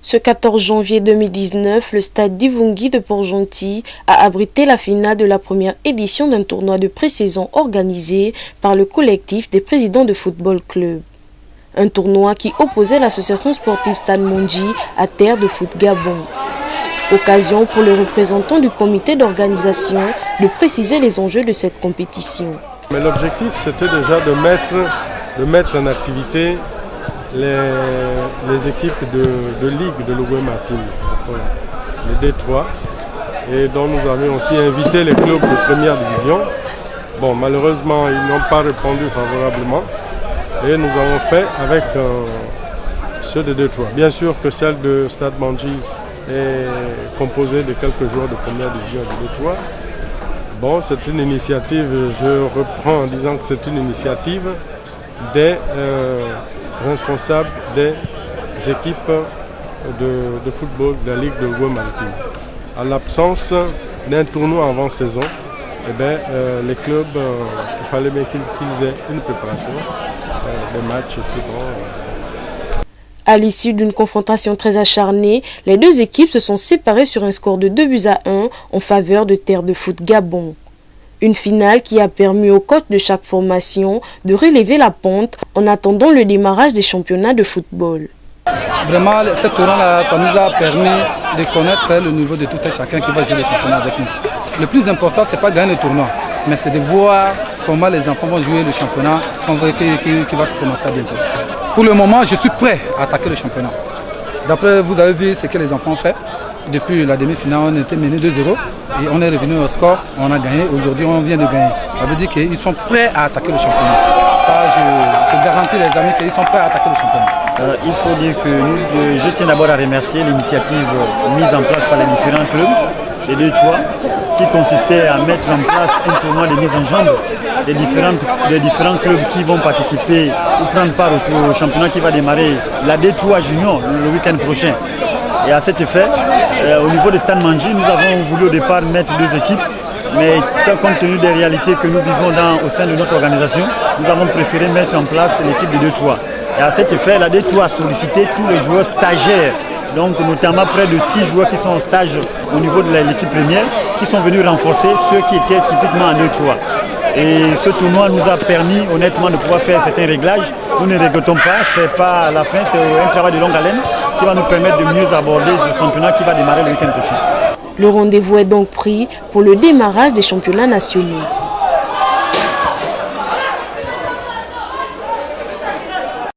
Ce 14 janvier 2019, le stade d'Ivungui de Port-Gentil a abrité la finale de la première édition d'un tournoi de pré-saison organisé par le collectif des présidents de football club. Un tournoi qui opposait l'association sportive Stade Mondji à Terre de Foot Gabon. Occasion pour le représentant du comité d'organisation de préciser les enjeux de cette compétition. Mais l'objectif, c'était déjà de mettre en activité les équipes de Ligue de Lougué-Martine, les D3, et dont nous avions aussi invité les clubs de première division. Bon, malheureusement, ils n'ont pas répondu favorablement, et nous avons fait avec ceux de D3. Bien sûr que celle de Stade Mondji est composée de quelques joueurs de première division de D3. Bon, c'est une initiative, je reprends en disant que c'est une initiative des responsables des équipes de football de la Ligue de Lougué-Martine. À l'absence d'un tournoi avant saison, les clubs, il fallait bien qu'ils aient une préparation des matchs. À l'issue d'une confrontation très acharnée, les deux équipes se sont séparées sur un score de 2-1 en faveur de Terre de Foot Gabon. Une finale qui a permis aux coachs de chaque formation de relever la pente en attendant le démarrage des championnats de football. Vraiment, ce tournoi-là, ça nous a permis de connaître le niveau de tout et chacun qui va jouer les championnats avec nous. Le plus important, ce n'est pas gagner le tournoi, mais c'est de voir comment les enfants vont jouer le championnat qui va se commencer bientôt. Pour le moment, je suis prêt à attaquer le championnat. D'après, vous avez vu ce que les enfants ont fait. Depuis la demi-finale, on était mené 2-0 et on est revenu au score, on a gagné. Aujourd'hui, on vient de gagner. Ça veut dire qu'ils sont prêts à attaquer le championnat. Ça, je garantis les amis qu'ils sont prêts à attaquer le championnat. Il faut dire que je tiens d'abord à remercier l'initiative mise en place par les différents clubs, les D3, qui consistait à mettre en place un tournoi de mise en jambe des différents clubs qui vont participer ou prendre part au championnat qui va démarrer la D3 Junior le week-end prochain. Et à cet effet, au niveau de Stade Mondji, nous avons voulu au départ mettre deux équipes, mais compte tenu des réalités que nous vivons au sein de notre organisation, nous avons préféré mettre en place l'équipe de D3. Et à cet effet, la D3 a sollicité tous les joueurs stagiaires, donc notamment près de 6 joueurs qui sont en stage au niveau de l'équipe première, qui sont venus renforcer ceux qui étaient typiquement en D3. Et ce tournoi nous a permis honnêtement de pouvoir faire certains réglages. Nous ne regrettons pas, c'est pas à la fin, c'est un travail de longue haleine qui va nous permettre de mieux aborder ce championnat qui va démarrer le week-end prochain. Le rendez-vous est donc pris pour le démarrage des championnats nationaux.